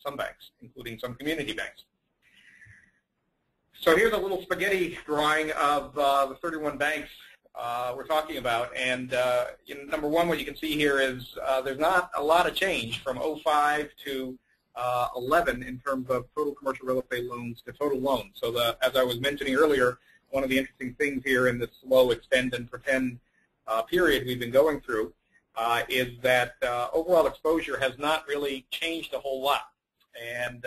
some banks, including some community banks. So here's a little spaghetti drawing of the 31 banks we're talking about. And number one, what you can see here is there's not a lot of change from 05 to 11 in terms of total commercial real estate loans to total loans. So as I was mentioning earlier, one of the interesting things here in this slow extend and pretend period we've been going through is that overall exposure has not really changed a whole lot. And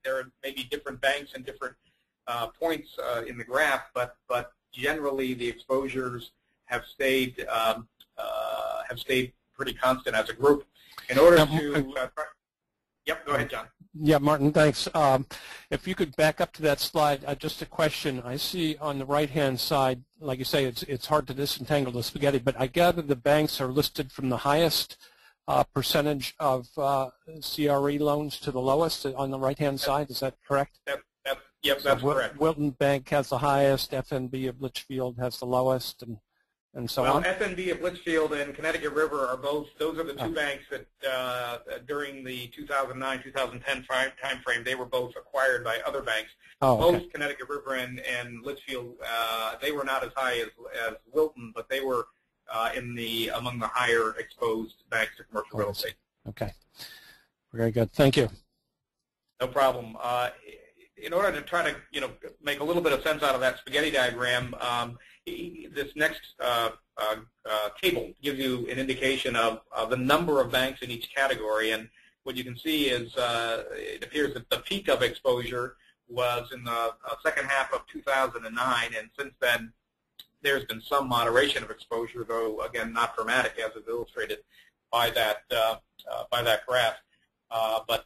there are maybe different banks and different points in the graph, but generally the exposures have stayed pretty constant as a group. In order to yep, go ahead, John. Yeah, Martin, thanks. If you could back up to that slide, just a question. I see on the right-hand side, like you say, it's hard to disentangle the spaghetti, but I gather the banks are listed from the highest percentage of CRE loans to the lowest on the right-hand side. Is that correct? Yep, that's correct. Wilton Bank has the highest, FNB of Litchfield has the lowest, and so on? Well, FNB of Litchfield and Connecticut River are both, those are the two banks that during the 2009-2010 time frame, they were both acquired by other banks. Both Connecticut River and Litchfield, they were not as high as Wilton, but they were among the higher exposed banks to commercial real estate. Okay, very good. Thank you. No problem. In order to try to make a little bit of sense out of that spaghetti diagram, this next table gives you an indication of the number of banks in each category. And what you can see is it appears that the peak of exposure was in the second half of 2009, and since then there's been some moderation of exposure, though again not dramatic, as is illustrated by that graph. But